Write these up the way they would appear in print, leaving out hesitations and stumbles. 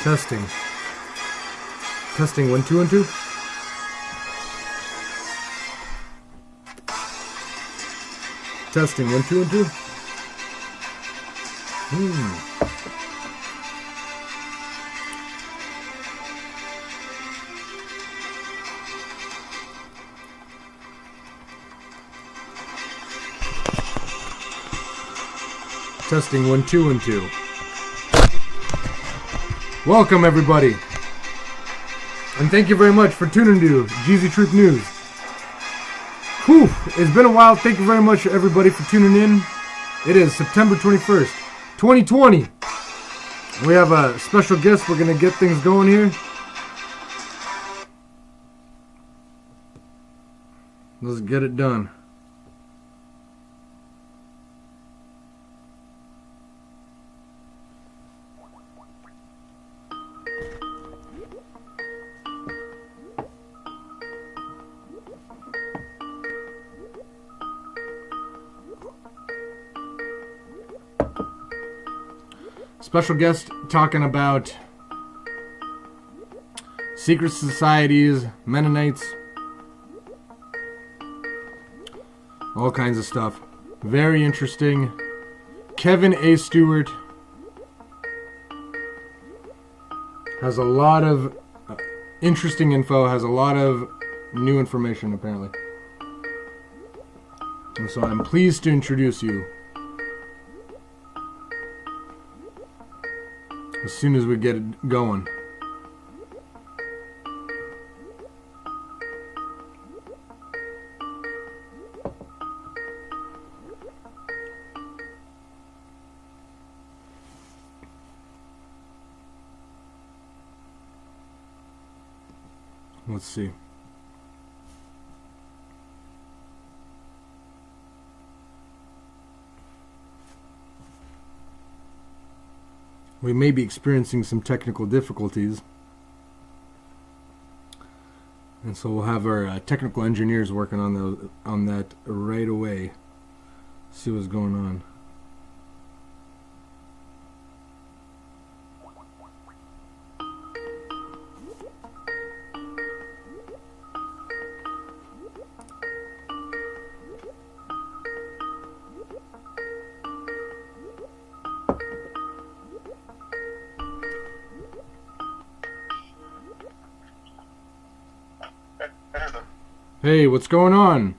Testing. Testing 1 2 1 2. Testing 1 2 1 2. Testing 1 2 1 2. Welcome everybody, and thank you very much for tuning to Geezy Truth News. Whew, it's been a while. Thank you very much everybody for tuning in. It is September 21st, 2020. We have a special guest. We're going to get things going here. Let's get it done. Special guest talking about secret societies, Mennonites, all kinds of stuff. Very interesting. Kevin A. Stewart has a lot of interesting info, has a lot of new information apparently. And so I'm pleased to introduce you. As soon as we get it going. Let's see. We may be experiencing some technical difficulties, and so we'll have our technical engineers working on that right away. See what's going on. Hey, what's going on?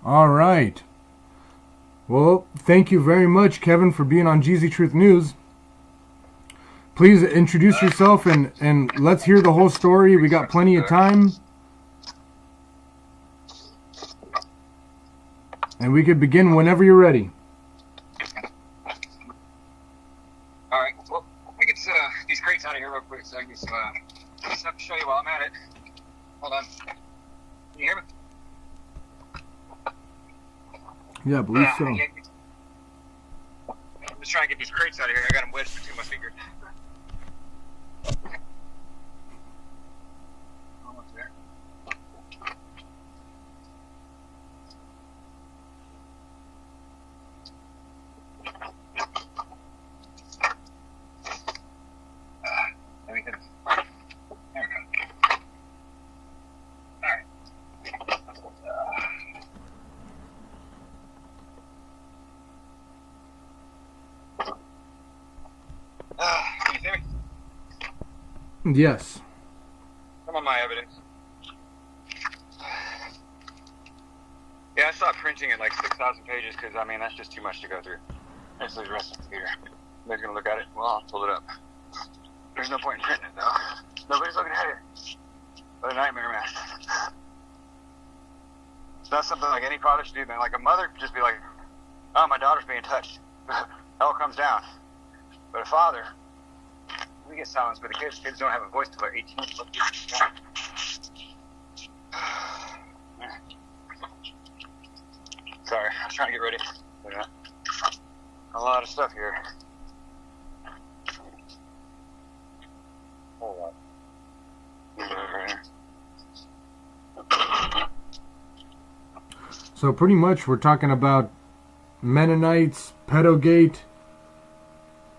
All right. Well, thank you very much, Kevin, for being on Geezy Truth News. Please introduce yourself and let's hear the whole story. We got plenty of time. And we could begin whenever you're ready. Out of here real quick so I can get some stuff to show you while I'm at it. Hold on. Can you hear me? Yeah, I believe so. I'm just trying to get these crates out of here. I got them wedged between my fingers. Almost there. Yes. Some of my evidence. Yeah, I stopped printing at like 6,000 pages because, I mean, that's just too much to go through. Let's leave the rest of the computer. Nobody's going to look at it. Well, I'll pull it up. There's no point in printing it, though. Nobody's looking at it. What a nightmare, man. It's not something like any father should do, man. Like a mother could just be like, oh, my daughter's being touched. It all comes down. But a father... we get silenced, but the kids don't have a voice until they're 18. Sorry, I was trying to get ready. A lot of stuff here. Hold on. So pretty much we're talking about Mennonites, Pedogate,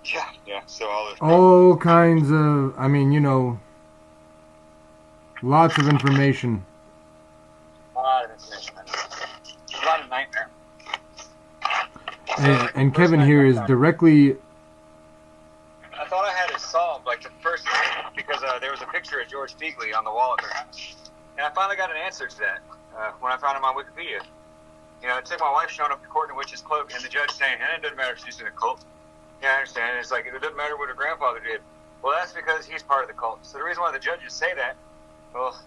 Yeah. So all those. all kinds of, I mean, you know, lots of information. A lot of information. A lot of nightmare. And Kevin here is directly. I thought I had it solved like the first night because there was a picture of George Fegley on the wall at their house. And I finally got an answer to that when I found him on Wikipedia. You know, it took my wife showing up to court in a witch's cloak and the judge saying, it doesn't matter if she's in a cult. Yeah, I understand. It's like, it doesn't matter what her grandfather did. Well, that's because he's part of the cult. So the reason why the judges say that, well,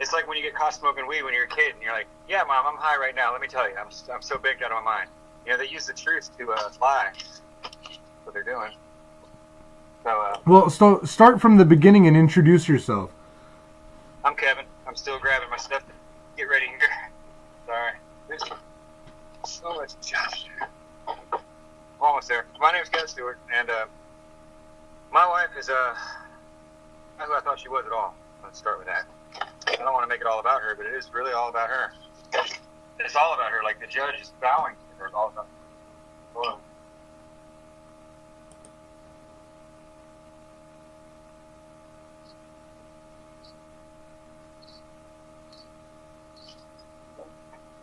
it's like when you get caught smoking weed when you're a kid and you're like, yeah, Mom, I'm high right now. Let me tell you, I'm so baked out of my mind. You know, they use the truth to lie. That's what they're doing. So, Well, so start from the beginning and introduce yourself. I'm Kevin. I'm still grabbing my stuff to get ready here. Sorry. There's so much Josh. Almost there. My name's Kevin Stewart, and my wife is not who I thought she was at all. Let's start with that. I don't want to make it all about her, but it is really all about her. It's all about her. Like the judge is bowing to her. It's all about her. Hold on.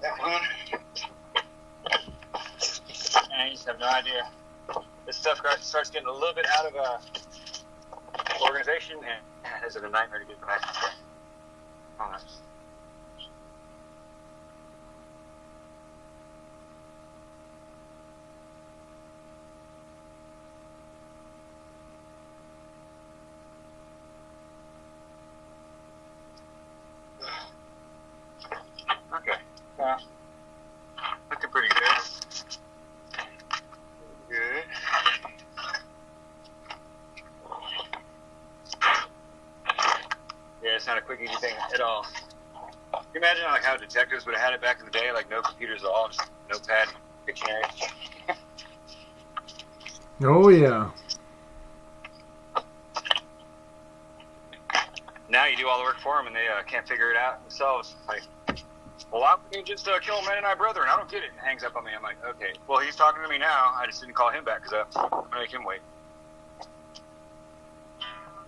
That one. And you just have no idea. This stuff starts getting a little bit out of organization, and is it a nightmare to get back? Oh, no. Okay. Looking pretty good. Good. Yeah, it's not a quick, easy thing at all. Can you imagine like how detectives would have had it back in the day? Like no computers at all, just notepad, dictionary. Oh, yeah. Now you do all the work for them, and they can't figure it out themselves. Like, well, why would you just kill a Mennonite brother? And I don't get it. And hangs up on me. I'm like, okay. Well, he's talking to me now. I just didn't call him back because I'm going to make him wait.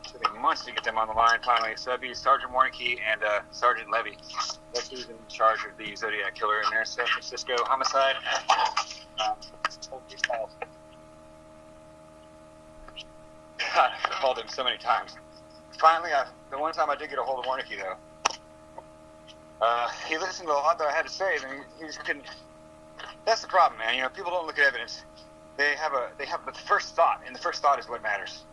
It took months to get them on the line finally. So that'd be Sergeant Warnicki and Sergeant Levy. That's who's in charge of the Zodiac killer in their San Francisco homicide. God, I've called him so many times. Finally, the one time I did get a hold of Warnicki, though, he listened to a lot that I had to say, and he just couldn't. That's the problem, man. You know, people don't look at evidence. They have the first thought, and the first thought is what matters.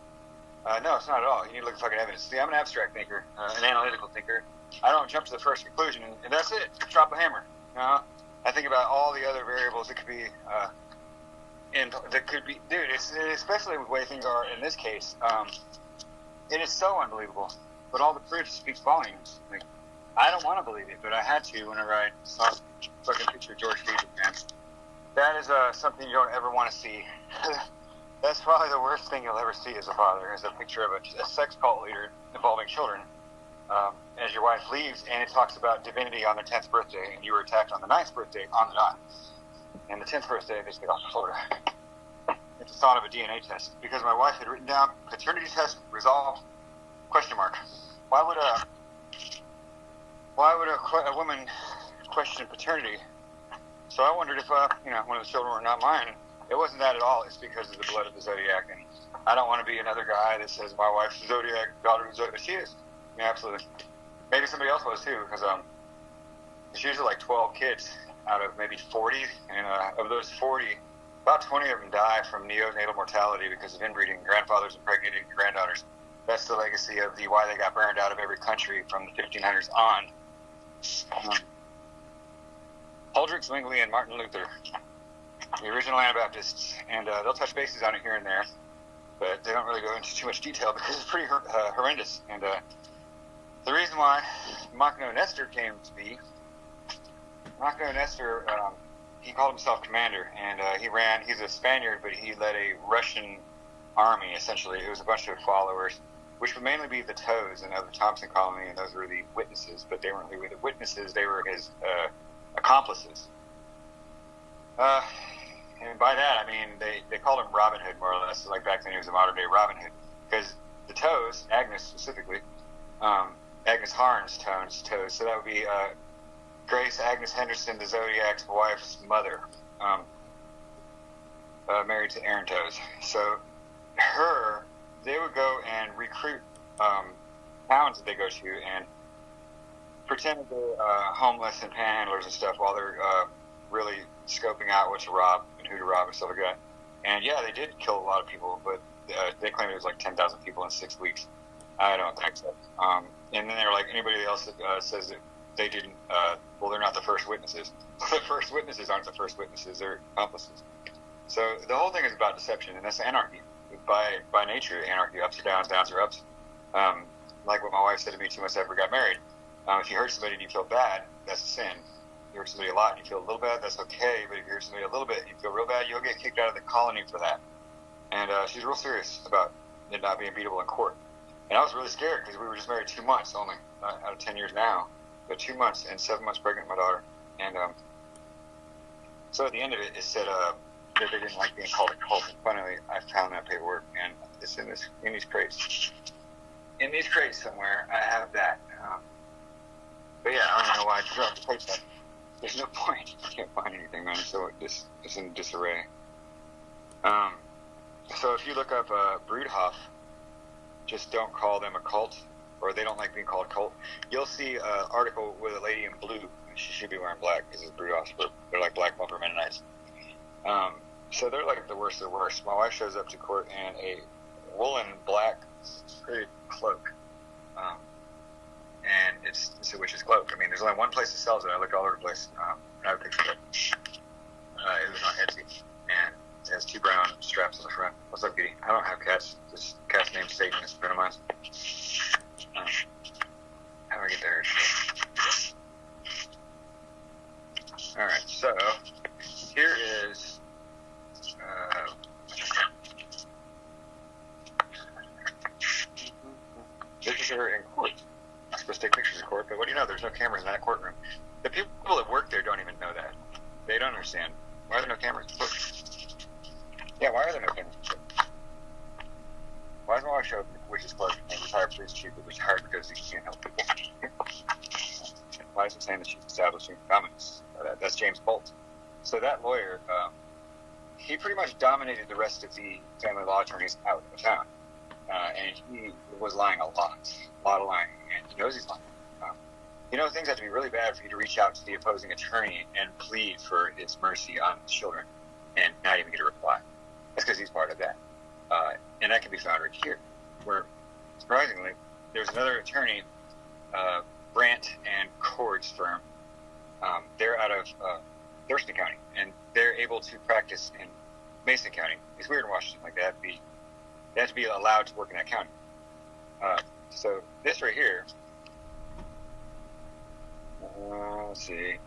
No, it's not at all. You need to look at fucking evidence. See, I'm an abstract thinker, an analytical thinker. I don't jump to the first conclusion, and that's it. Drop a hammer. You know? I think about all the other variables that could be, dude. It's especially with the way things are in this case. It is so unbelievable, but all the proof speaks volumes. Like, I don't want to believe it, but I had to whenever I saw a fucking picture of George Fegley, man. That is something you don't ever want to see. That's probably the worst thing you'll ever see as a father, is a picture of a sex cult leader involving children. As your wife leaves, and it talks about divinity on their 10th birthday, and you were attacked on the 9th birthday on the dot. And the 10th birthday, they stayed off to Florida. It's the thought of a DNA test, because my wife had written down paternity test resolved, question mark. Why would a woman question paternity? So I wondered if one of the children were not mine. It wasn't that at all. It's because of the blood of the Zodiac, and I don't want to be another guy that says my wife's the Zodiac, daughter of the Zodiac. She is. Yeah, absolutely. Maybe somebody else was too, because she usually like 12 kids out of maybe 40, and of those 40, about 20 of them die from neonatal mortality because of inbreeding, grandfathers impregnating granddaughters. That's the legacy of why they got burned out of every country from the 1500s on. Huldrych, Zwingli, and Martin Luther, the original Anabaptists, and they'll touch bases on it here and there, but they don't really go into too much detail because it's pretty horrendous. And the reason why Machno Nestor came to be, Machno Nestor, he called himself commander, and he's a Spaniard, but he led a Russian army, essentially. It was a bunch of followers, which would mainly be the Toes and of the Thompson colony, and those were the witnesses, but they weren't really the witnesses, they were his accomplices. And by that, I mean, they called him Robin Hood, more or less. So, like, back then he was a modern-day Robin Hood. Because the toes, Agnes specifically, Agnes Harn's toes, so that would be Grace Agnes Henderson, the Zodiac's wife's mother, married to Aaron Toes. So they would go and recruit towns that they go to and pretend that they're homeless and panhandlers and stuff while they're really scoping out what to rob and who to rob and stuff like that. And yeah, they did kill a lot of people, but they claimed it was like 10,000 people in 6 weeks. I don't think so. And then they were like, anybody else that says that they didn't, well, they're not the first witnesses. The first witnesses aren't the first witnesses, they're accomplices. So the whole thing is about deception, and that's anarchy. By nature, anarchy, ups or downs, downs or ups. Like what my wife said to me 2 months after we got married, if you hurt somebody and you feel bad, that's a sin. If you hurt somebody a lot and you feel a little bad, that's okay, but if you hurt somebody a little bit and you feel real bad, you'll get kicked out of the colony for that. And she's real serious about it not being beatable in court. And I was really scared because we were just married 2 months only, out of 10 years now, but 2 months and 7 months pregnant with my daughter. And so at the end of it, it said that they didn't like being called a cult. And finally, I found that paperwork, and it's in these crates. In these crates somewhere, I have that. But yeah, I don't know why I dropped the crates up. There's no point. I can't find anything, man. So it's in disarray. So if you look up Broodhoff, just don't call them a cult, or they don't like being called a cult. You'll see an article with a lady in blue. She should be wearing black because it's Broodhoff. They're like black bumper Mennonites. So they're like the worst of the worst. My wife shows up to court in a woolen black hooded cloak. And it's a witch's cloak. I mean, there's only one place that sells it. I looked all over the place. And I have a picture of it. It was on Etsy. And it has 2 brown straps on the front. What's up, Kitty? I don't have cats. This cat's named Satan. It's a friend of mine. How do I get there? Alright, so here is this is her in court. I'm supposed to take pictures in court, but what do you know? There's no cameras in that courtroom. The people that work there don't even know that. They don't understand. Why are there no cameras? Look. Yeah, why are there no cameras? Why does my wife show up in witch's cloak and retired police chief that was hired because he can't help people? Why is it saying that she's establishing communists? That's James Bolt. So that lawyer, he pretty much dominated the rest of the family law attorneys out of town. And he was lying a lot of lying, and he knows he's lying. Things have to be really bad for you to reach out to the opposing attorney and plead for his mercy on his children and not even get a reply. That's because he's part of that. And that can be found right here, where, surprisingly, there's another attorney, Brandt and Cord's firm. They're out of Thurston County, and they're able to practice in Mason County. It's weird in Washington, like they have to be allowed to work in that county. So this right here, let's see.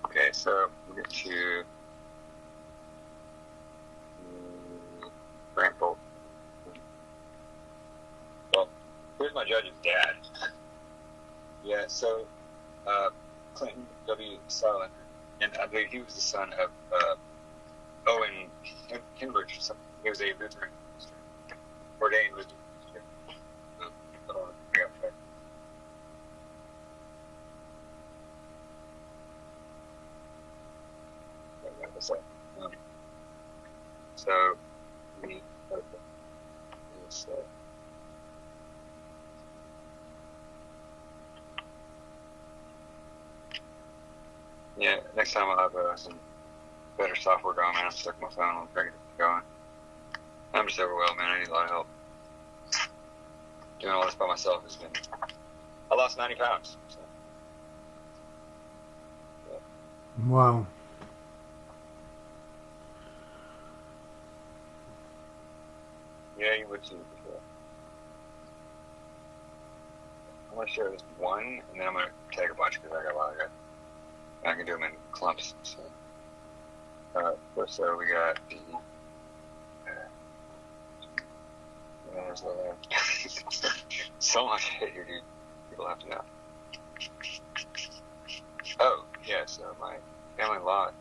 Okay, so we get to Grant Bolt. Well, here's my judge's dad. Yeah, so Clinton W. Sutherland, and I believe he was the son of Owen Kinbridge or something. He was a Lutheran minister, ordained Lutheran minister. So we yeah, next time I'll have some better software going, man. I'm stuck on my phone. I'm trying to get it going. I'm just overwhelmed, man. I need a lot of help. Doing all this by myself has been... I lost 90 pounds. So. Yeah. Wow. Yeah, you would too. Before. I'm going to share this one, and then I'm going to tag a bunch because I got a lot of it. I can do them in clumps. So, first, we got the So much hate here, dude. People have to know. Oh, yeah, so my family law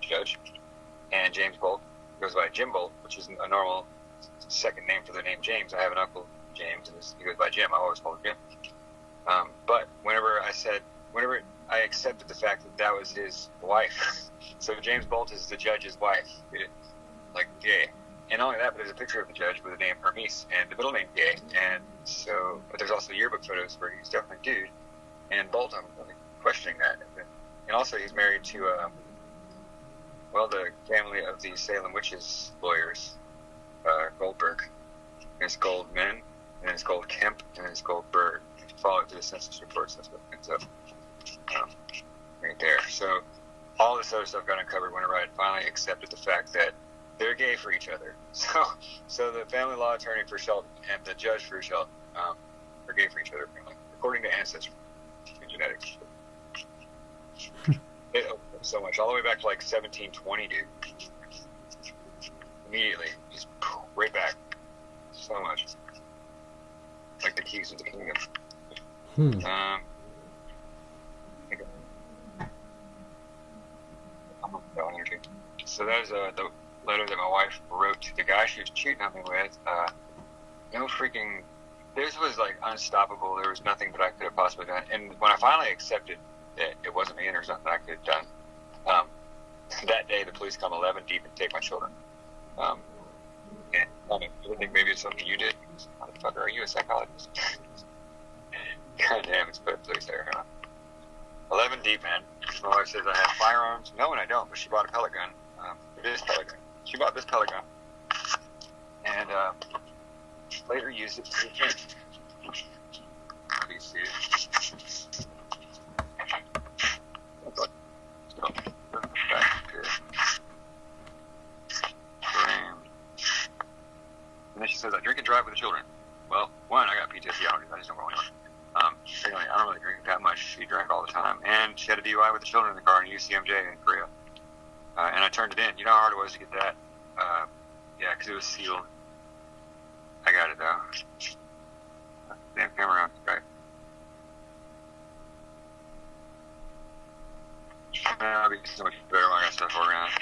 judge, and James Bolt goes by Jim Bolt, which is a normal second name for the name James. I have an uncle, James, and he goes by Jim. I always call him Jim. But whenever I accepted the fact that was his wife, so James Bolt is the judge's wife, like gay. And not only that, but there's a picture of the judge with the name Hermes and the middle name Gay. And so, but there's also yearbook photos where he's definitely dude. And Bolt, I'm really questioning that. And also, he's married to, the family of the Salem witches lawyers, Goldberg. And it's Goldman, and it's Gold Kemp, and it's Goldberg. If you follow it through the census reports, that's what ends up right there. So all this other stuff got uncovered whenever I finally accepted the fact that they're gay for each other. So the family law attorney for Shelton and the judge for Shelton are gay for each other, apparently, according to ancestry and genetics. It opened up so much, all the way back to like 1720, dude. Immediately, just right back. So much. Like the keys of the kingdom. So that was the letter that my wife wrote to the guy she was cheating on me with. This was like unstoppable. There was nothing that I could have possibly done. And when I finally accepted that it wasn't me and there was nothing I could have done, that day the police come 11 deep and take my children. And I think maybe it's something you did. Motherfucker, are you a psychologist? God damn, it's put police there, huh? 11 deep, man. My wife says I have firearms. No, and I don't, but she bought a pellet gun. It is pellet gun. She bought this pellet gun. And later used it to defend. How do you see it? Back to and then she says, I drink and drive with the children. Well, one, I got PTSD. I just don't go anywhere. Secondly, I don't really drink that much. She drank all the time. And she had a DUI with the children in the car in UCMJ in Korea. And I turned it in. You know how hard it was to get that? Yeah, because it was sealed. I got it, though. Damn camera on. Right. I'll be so much better when I got stuff organized.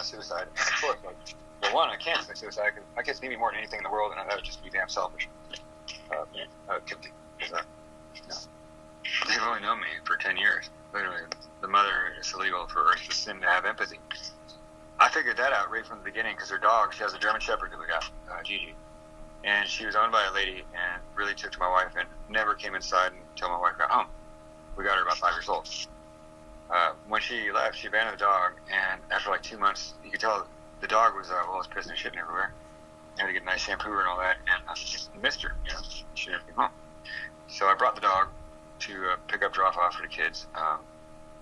Suicide. And of course, one, I can't commit suicide because my kids need me more than anything in the world, and that would just be damn selfish. I would kill them. They've only known me for 10 years. Literally, the mother is illegal for Earth to sin to have empathy. I figured that out right from the beginning because her dog, she has a German Shepherd that we got, Geezy, and she was owned by a lady and really took to my wife and never came inside until my wife got home. We got her about 5 years old. When she left, she abandoned the dog, and after like 2 months, you could tell the dog was was pissing and shitting everywhere. I had to get a nice shampoo and all that, and I just missed her. She never came home. So I brought the dog to pick up, drop off for the kids,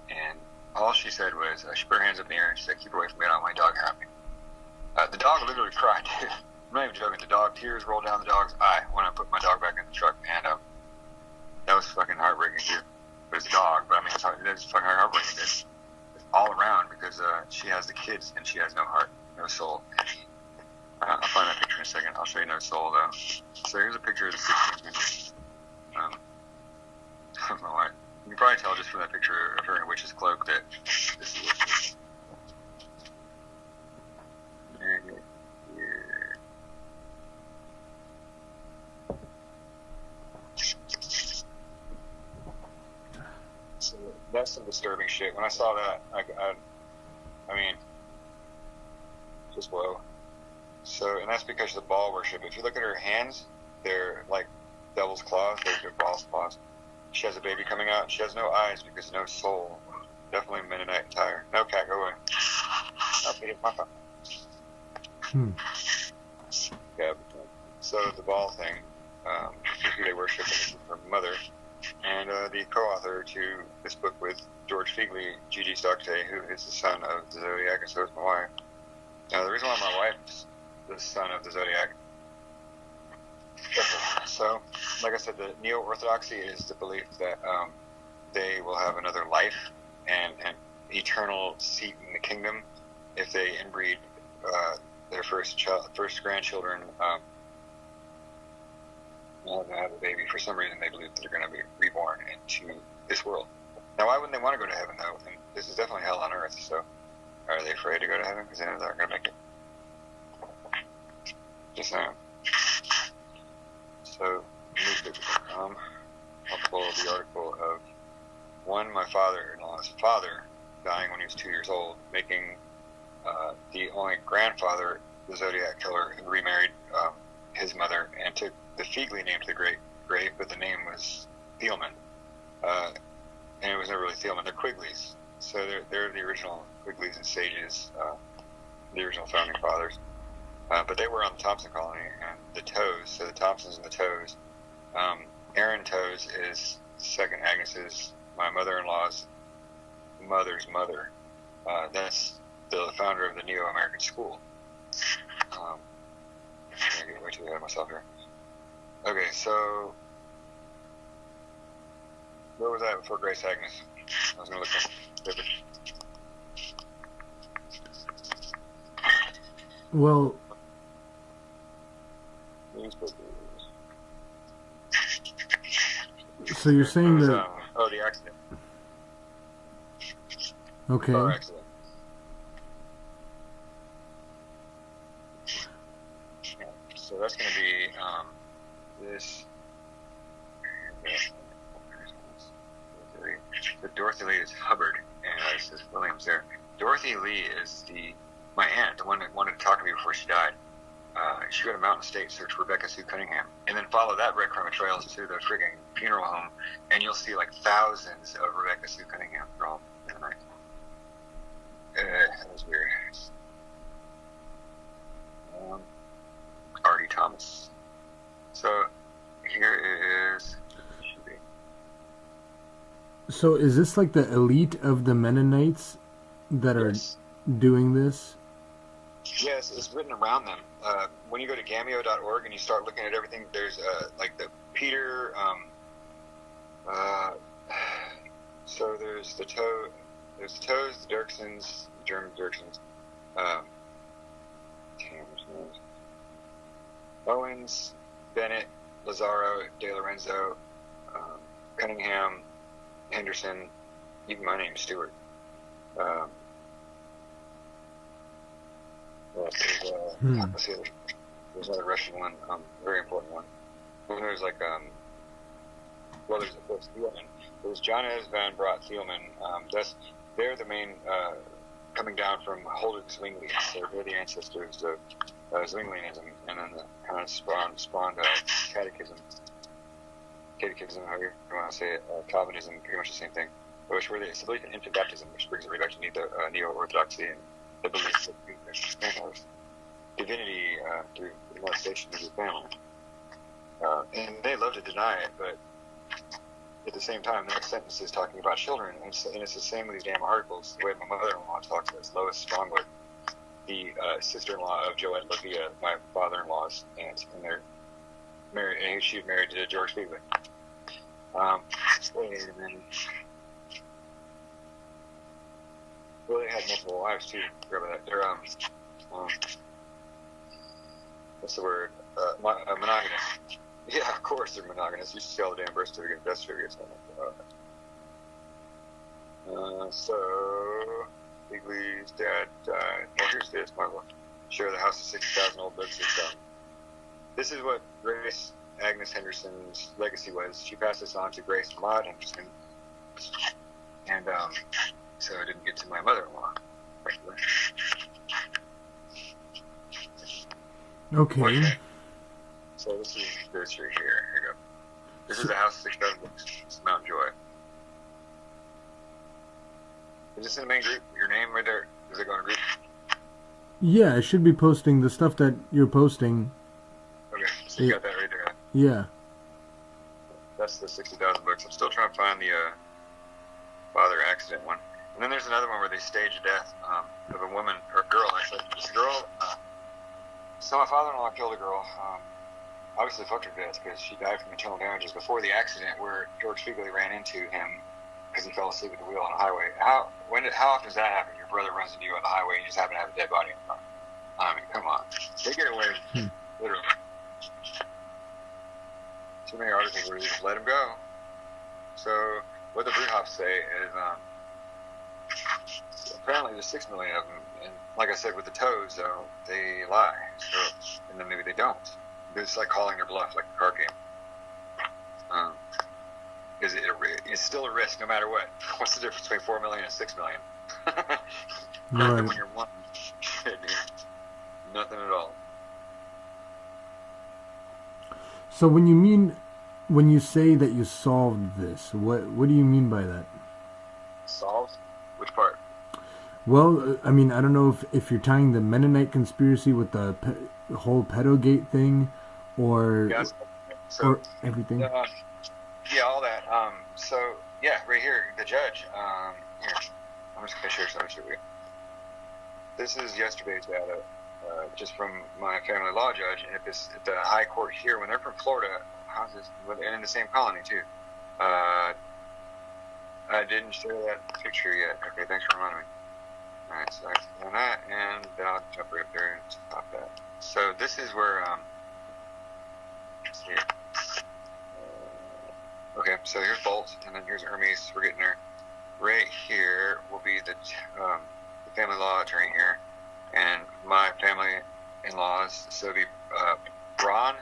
and all she said was, she put her hands up in the air and she said, "Keep her away from me, I don't want my dog around me." The dog literally cried, dude. I'm not even joking. The dog, tears rolled down the dog's eye when I put my dog back in the truck, and that was fucking heartbreaking, too. But it's a dog, but I mean, it's fucking heartbreaking. It's all around because she has the kids and she has no heart, no soul. I'll find that picture in a second. I'll show you no soul, though. So here's a picture of the 16th members. I don't know why. You can probably tell just from that picture of her in a witch's cloak that this is witch. So that's some disturbing shit. When I saw that, I mean, just whoa. So, and that's because of the ball worship. If you look at her hands, they're like devil's claws. They're balls claws. She has a baby coming out. She has no eyes because no soul. definitely Mennonite attire. No, cat, go away. Oh, he hit my phone. Yeah. So the ball thing, who they worship her mother, and the co-author to this book with George Feigley, Gigi Stockday, who is the son of the Zodiac, and so is my wife. Now, the reason why my wife is the son of the Zodiac. So, like I said, the neo-orthodoxy is the belief that they will have another life and an eternal seat in the kingdom if they inbreed their first grandchildren. Have a baby. For some reason, they believe that they're going to be reborn into this world. Now, why wouldn't they want to go to heaven, though? And this is definitely hell on earth. So, are they afraid to go to heaven because they know they're not going to make it? Just saying. So, newspaper.com. I'll pull the article of my father-in-law's father dying when he was 2 years old, making the only grandfather, the Zodiac killer, who remarried his mother and took the Feigley name to the grave, but the name was Thielman. And it was never really Thielman. They're Quigleys. So they're the original Quigleys and Sages, the original founding fathers. But they were on the Thompson colony, and the Toes, so the Thompsons and the Toes. Aaron Toes is second Agnes's, my mother-in-law's mother's mother. That's the founder of the Neo-American School. I'm going to get way too ahead of myself here. Okay, so where was I before Grace Agnes? I was going to look up. Well, so you're saying that... the accident. Okay. Car accident. So that's going to be this. The Dorothy Lee is Hubbard, and it says Williams there. Dorothy Lee is my aunt, the one that wanted to talk to me before she died. She go to Mountain State, search Rebecca Sue Cunningham, and then follow that breadcrumb trails to the frigging funeral home, and you'll see like thousands of Rebecca Sue Cunningham for all in the night. That was weird. Artie Thomas. So here is. So is this like the elite of the Mennonites that are doing this? Yes, it's written around them. When you go to gameo.org and you start looking at everything, there's like the Peter. So there's the Toes, the Dirksons, the German Dirksons, Owens, Bennett, Lazaro, De Lorenzo, Cunningham, Henderson, even my name's Stewart. Let's see, there's another Russian one, very important one. And there's like, there's of course Thielman. There's John S. Van Brott Thielman. They're the main coming down from Holder Zwingli. So they're the ancestors of Zwinglianism, and then the kind of spawned catechism, however you want to say it, Calvinism, pretty much the same thing. Which were it's a belief in infant baptism, which brings it right back to the neo-orthodoxy and the belief that divinity through the molestation of your family. And they love to deny it, but at the same time, the next sentence is talking about children, and it's the same with these damn articles. The way my mother-in-law talks about is Lois Strongwood, the sister-in-law of Joanne Lavia, my father-in-law's aunt, and they're married. And she was married to George Feigley. And then, well, they had multiple wives too. Remember that? They're what's the word? Monogamous. Yeah, of course they're monogamous. You should see all the damn birth certificates, death certificates. So, Feigley's dad died. Well, here's this. Might well share the house of 60,000 old books. This is what Grace Agnes Henderson's legacy was. She passed this on to Grace Maud Henderson. And, so I didn't get to my mother-in-law. Okay. So this is nursery here. Here you go. This is the house of 6,000 books. It's Mount Joy. Is this in the main group? Your name right there? Does it go in a group? Yeah, I should be posting the stuff that you're posting. Okay, so you got that right there. Yeah. That's the 60,000 books. I'm still trying to find the father accident one. And then there's another one where they stage death of a woman, or girl actually. This girl, so my father-in-law killed a girl. Obviously fucked her to death because she died from internal damages before the accident where George Fugly ran into him because he fell asleep at the wheel on a highway. How often does that happen? Your brother runs into you on the highway and you just happen to have a dead body in front. I mean, come on. They get away, literally. Too many articles where you just let him go. So what the Bruthops say is apparently there's 6 million of them, and like I said with the toes, though, they lie. So, and then maybe they don't. It's like calling their bluff, like a card game. Because it's still a risk no matter what. What's the difference between 4 million and 6 million? Right. When you're one, nothing at all. So when you say that you solved this, what do you mean by that? Solved? Which part? Well, I mean, I don't know if you're tying the Mennonite conspiracy with the whole Pedogate thing, or everything. Yeah, all that. So yeah, right here, the judge. Here, I'm just gonna share something with you. This is yesterday's data, just from my family law judge, and at the high court here, when they're from Florida, how's this? And in the same colony too. I didn't share that picture yet. Okay, thanks for reminding me. All right, so I've done that, and then I'll jump right up there and stop that. So this is where let's see. Okay, so here's Bolt, and then here's Hermes. We're getting there. Right here will be the family law attorney here, and my family-in-laws. So it'll be Braun,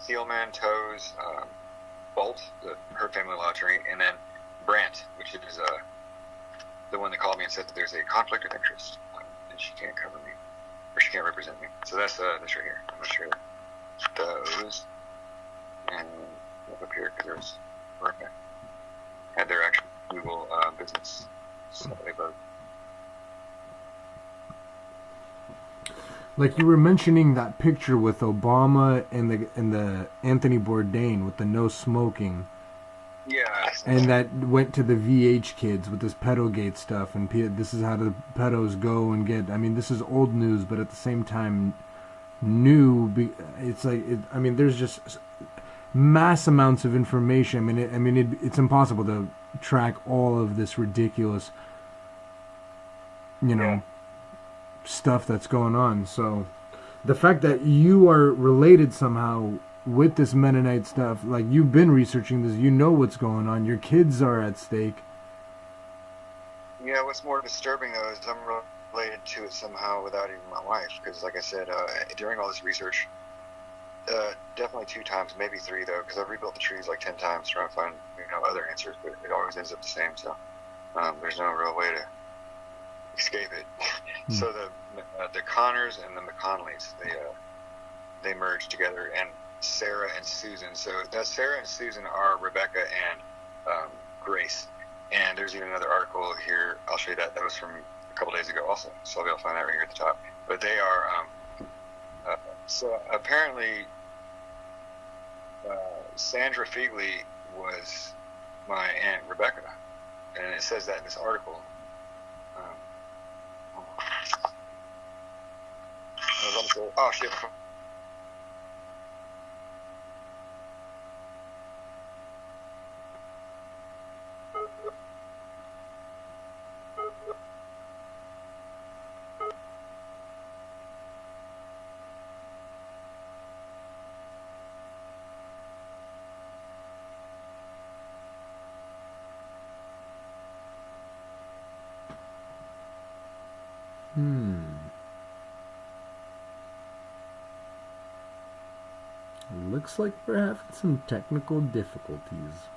Thielman, Toes, Bolt, her family law attorney, and then Brandt, which is the one that called me and said that there's a conflict of interest, and she can't cover me, or she can't represent me. So that's right here. I'm going to share those, and look up here because there's. Okay. And their actual Google business. So they both. Like you were mentioning that picture with Obama and the Anthony Bourdain with the no smoking. Yeah. And that went to the VH kids with this Pedogate stuff, and this is how the pedos go and get. I mean, this is old news, but at the same time, new. It's like I mean, there's just mass amounts of information. It's impossible to track all of this ridiculous, stuff that's going on. So the fact that you are related somehow with this Mennonite stuff, like you've been researching this, you know what's going on, your kids are at stake. Yeah, what's more disturbing though is I'm related to it somehow without even my wife, because like I said, during all this research, definitely 2 times, maybe 3 though, because I've rebuilt the trees like 10 times trying to find other answers, but it always ends up the same. So there's no real way to escape it. So the Connors and the McConnellys, they merged together, and Sarah and Susan. So that Sarah and Susan are Rebecca and Grace. And there's even another article here. I'll show you that. That was from a couple days ago also. So I'll be able to find that right here at the top. But they are. So apparently, Sandra Fugly was my Aunt Rebecca, and it says that in this article. Oh shit. Looks like we're having some technical difficulties.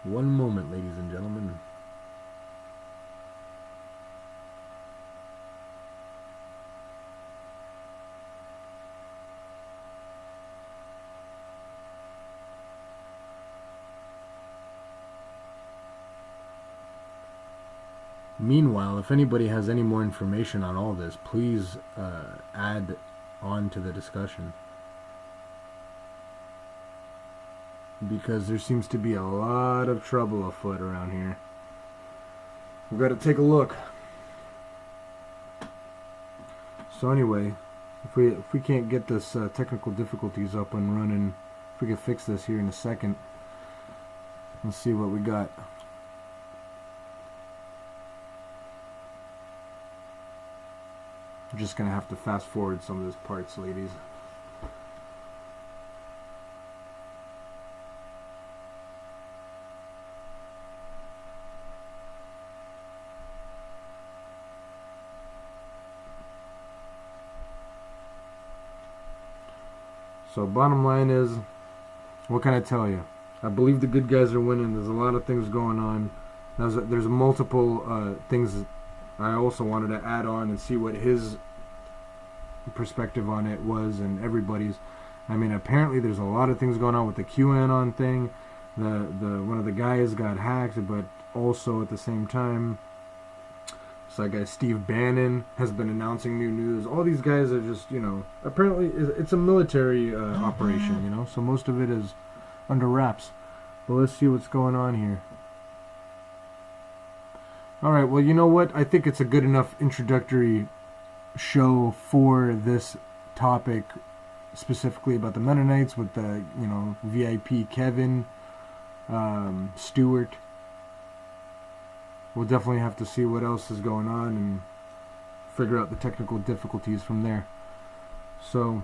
One moment, ladies and gentlemen. Meanwhile, if anybody has any more information on all this, please add on to the discussion. Because there seems to be a lot of trouble afoot around here. We've got to take a look. So anyway, if we can't get this technical difficulties up and running, if we can fix this here in a second, let's see what we got. I'm just gonna have to fast forward some of these parts, ladies. So bottom line is, what can I tell you? I believe the good guys are winning. There's a lot of things going on. There's multiple things that I also wanted to add on and see what his perspective on it was and everybody's. I mean, apparently there's a lot of things going on with the QAnon thing. The one of the guys got hacked, but also at the same time, so that guy Steve Bannon has been announcing new news. All these guys are just, you know, apparently it's a military operation, you know, so most of it is under wraps. But let's see what's going on here. Alright, well, you know what? I think it's a good enough introductory show for this topic, specifically about the Mennonites with the, you know, VIP Kevin, Stewart. We'll definitely have to see what else is going on and figure out the technical difficulties from there. So,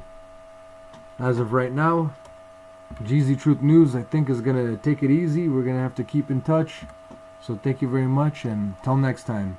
as of right now, Geezy Truth News, I think, is going to take it easy. We're going to have to keep in touch. So thank you very much, and till next time.